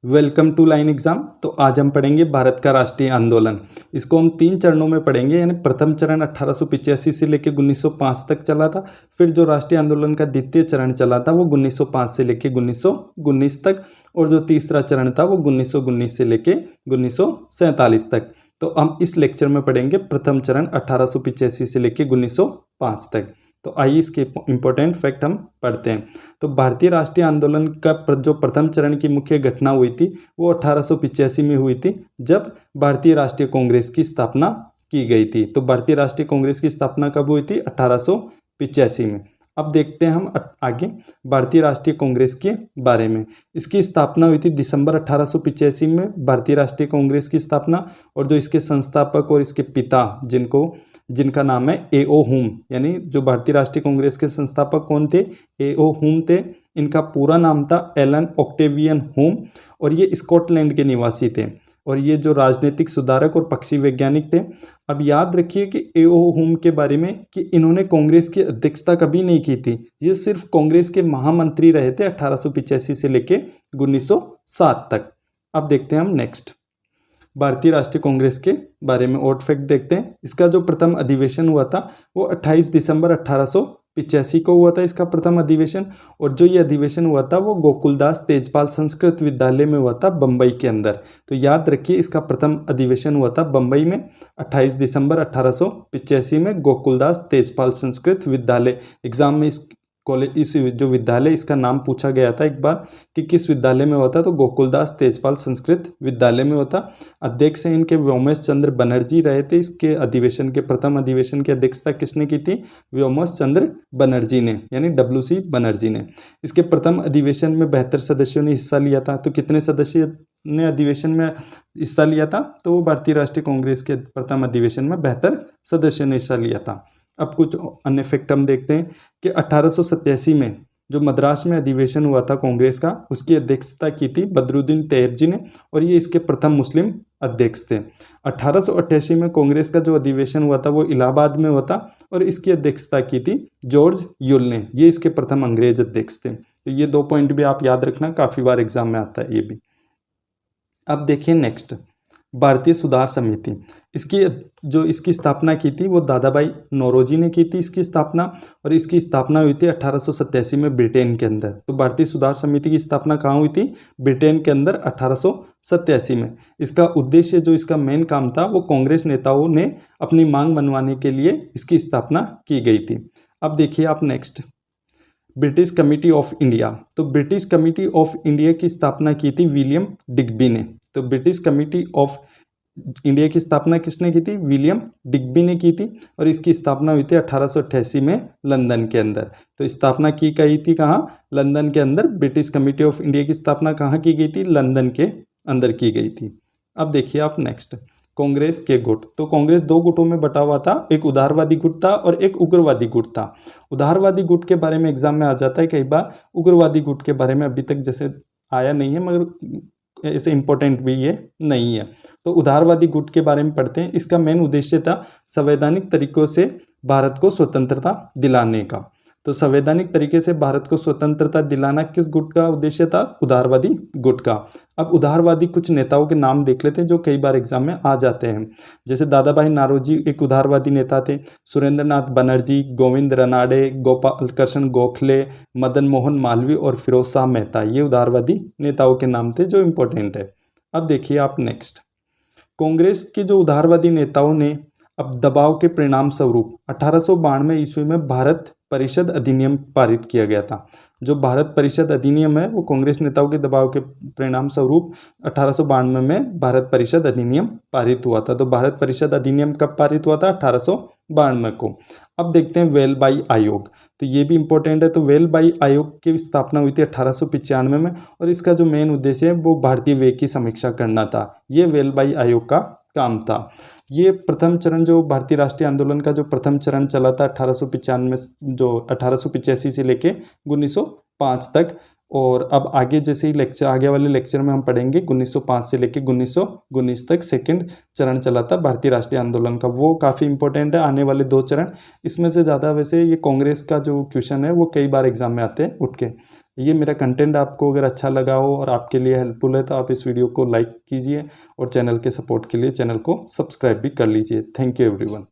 Welcome to line exam. तो आज हम पढ़ेंगे भारत का राष्ट्रीय आंदोलन। इसको हम 3 चरणों में पढ़ेंगे, यानी प्रथम चरण 1885 से लेकर 1905 तक चला था। फिर जो राष्ट्रीय आंदोलन का द्वितीय चरण चला था वो 1905 से लेकर 1919 तक, और जो तीसरा चरण था वो 1919 से लेकर 1947 तक। तो हम इस लेक्चर में पढ़ेंगे प्रथम चरण 1885 से लेकर 1905 तक। तो आइए इसके इम्पोर्टेंट फैक्ट हम पढ़ते हैं। तो भारतीय राष्ट्रीय आंदोलन का जो प्रथम चरण की मुख्य घटना हुई थी वो 1885 में हुई थी, जब भारतीय राष्ट्रीय कांग्रेस की स्थापना की गई थी। तो भारतीय राष्ट्रीय कांग्रेस की स्थापना कब हुई थी? 1885 में। अब देखते हैं हम आगे भारतीय राष्ट्रीय कांग्रेस के बारे में। इसकी स्थापना हुई थी दिसंबर 1885 में, भारतीय राष्ट्रीय कांग्रेस की स्थापना। और जो इसके संस्थापक और इसके पिता जिनका नाम है ए.ओ. हुम, यानी जो भारतीय राष्ट्रीय कांग्रेस के संस्थापक कौन थे? ए.ओ. हुम थे। इनका पूरा नाम था एलन ऑक्टेवियन हुम, और ये स्कॉटलैंड के निवासी थे, और ये जो राजनीतिक सुधारक और पक्षी वैज्ञानिक थे। अब याद रखिए कि ए.ओ. हुम के बारे में कि इन्होंने कांग्रेस की अध्यक्षता कभी नहीं की थी, ये सिर्फ कांग्रेस के महामंत्री रहे थे 1885 से लेकर 1907 तक। अब देखते हैं हम नेक्स्ट भारतीय राष्ट्रीय कांग्रेस के बारे में और फैक्ट देखते हैं। इसका जो प्रथम अधिवेशन हुआ था वो 28 दिसंबर 1885 को हुआ था, इसका प्रथम अधिवेशन। और जो ये अधिवेशन हुआ था वो गोकुलदास तेजपाल संस्कृत विद्यालय में हुआ था, बम्बई के अंदर। तो याद रखिए इसका प्रथम अधिवेशन हुआ था बम्बई में 28 दिसंबर 1885 में, गोकुलदास तेजपाल संस्कृत विद्यालय। एग्जाम में इस कॉलेज, इस जो विद्यालय, इसका नाम पूछा गया था एक बार कि किस विद्यालय में होता, तो गोकुलदास तेजपाल संस्कृत विद्यालय में होता। अध्यक्ष हैं इनके व्योमेश चंद्र बनर्जी रहे थे। इसके अधिवेशन के प्रथम अधिवेशन की अध्यक्षता किसने की थी? व्योमेश चंद्र बनर्जी ने, यानी WC बनर्जी ने। इसके प्रथम अधिवेशन में 72 सदस्यों ने हिस्सा लिया था। तो कितने सदस्य ने अधिवेशन में हिस्सा लिया था? तो भारतीय राष्ट्रीय कांग्रेस के प्रथम अधिवेशन में 72 सदस्यों ने हिस्सा लिया था। अब कुछ अन्य फैक्ट हम देखते हैं कि 1887 में जो मद्रास में अधिवेशन हुआ था कांग्रेस का, उसकी अध्यक्षता की थी बदरुद्दीन तैयब जी ने, और ये इसके प्रथम मुस्लिम अध्यक्ष थे। 1888 में कांग्रेस का जो अधिवेशन हुआ था वो इलाहाबाद में हुआ था, और इसकी अध्यक्षता की थी जॉर्ज यूल ने, ये इसके प्रथम अंग्रेज अध्यक्ष थे। तो ये 2 पॉइंट भी आप याद रखना, काफ़ी बार एग्जाम में आता है ये भी। अब देखिए नेक्स्ट भारतीय सुधार समिति। इसकी स्थापना की थी वो दादाभाई नौरोजी ने की थी इसकी स्थापना, और इसकी स्थापना हुई थी 1887 में ब्रिटेन के अंदर। तो भारतीय सुधार समिति की स्थापना कहाँ हुई थी? ब्रिटेन के अंदर 1887 में। इसका उद्देश्य, जो इसका मेन काम था, वो कांग्रेस नेताओं ने अपनी मांग मनवाने के लिए इसकी स्थापना की गई थी। अब देखिए आप next British committee of India. तो ब्रिटिश कमेटी ऑफ इंडिया की स्थापना की थी विलियम डिग्बी ने। तो ब्रिटिश कमेटी ऑफ इंडिया की स्थापना किसने की थी? विलियम डिग्बी ने की थी, और इसकी स्थापना हुई थी 1888 में लंदन के अंदर। तो स्थापना की गई थी कहाँ? लंदन के अंदर। ब्रिटिश कमेटी ऑफ इंडिया की स्थापना कहाँ की गई थी? लंदन के अंदर की गई थी। अब देखिए आप नेक्स्ट कांग्रेस के गुट। तो कांग्रेस 2 गुटों में बटा हुआ था, एक उदारवादी गुट था और एक उग्रवादी गुट था। उदारवादी गुट के बारे में एग्जाम में आ जाता है कई बार, उग्रवादी गुट के बारे में अभी तक जैसे आया नहीं है, मगर ऐसे इंपॉर्टेंट भी ये नहीं है। तो उदारवादी गुट के बारे में पढ़ते हैं। इसका मेन उद्देश्य था संवैधानिक तरीकों से भारत को स्वतंत्रता दिलाने का। तो संवैधानिक तरीके से भारत को स्वतंत्रता दिलाना किस गुट का उद्देश्य था? उदारवादी गुट का। अब उदारवादी कुछ नेताओं के नाम देख लेते हैं जो कई बार एग्जाम में आ जाते हैं। जैसे दादाभाई नौरोजी एक उदारवादी नेता थे, सुरेंद्रनाथ बनर्जी, गोविंद रनाडे, गोपाल कृष्ण गोखले, मदन मोहन मालवीय और फिरोज शाह मेहता, ये उदारवादी नेताओं के नाम थे जो इम्पोर्टेंट है। अब देखिए आप नेक्स्ट कांग्रेस के जो उदारवादी नेताओं ने अब दबाव के परिणाम स्वरूप 1892 ईस्वी में भारत परिषद अधिनियम पारित किया गया था। जो भारत परिषद अधिनियम है वो कांग्रेस नेताओं के दबाव के परिणाम स्वरूप 1892 में भारत परिषद अधिनियम पारित हुआ था। तो भारत परिषद अधिनियम कब पारित हुआ था? 1892 को। अब देखते हैं वेलबाई आयोग। तो ये भी इंपॉर्टेंट है। तो वेलबाई आयोग की स्थापना हुई थी 1895 में, और इसका जो मेन उद्देश्य है वो भारतीय व्यय की समीक्षा करना था। ये वेलबाई आयोग का काम था। ये प्रथम चरण, जो भारतीय राष्ट्रीय आंदोलन का जो प्रथम चरण चला था 1885 से लेके 1905 तक। और अब आगे जैसे ही आगे वाले लेक्चर में हम पढ़ेंगे 1905 से लेके 1919 तक सेकंड चरण चला था भारतीय राष्ट्रीय आंदोलन का, वो काफ़ी इंपॉर्टेंट है। आने वाले 2 चरण, इसमें से ज़्यादा वैसे ये कांग्रेस का जो क्वेश्चन है वो कई बार एग्जाम में आते हैं उठ के। ये मेरा कंटेंट आपको अगर अच्छा लगा हो और आपके लिए हेल्पफुल है तो आप इस वीडियो को लाइक कीजिए और चैनल के सपोर्ट के लिए चैनल को सब्सक्राइब भी कर लीजिए। Thank you everyone.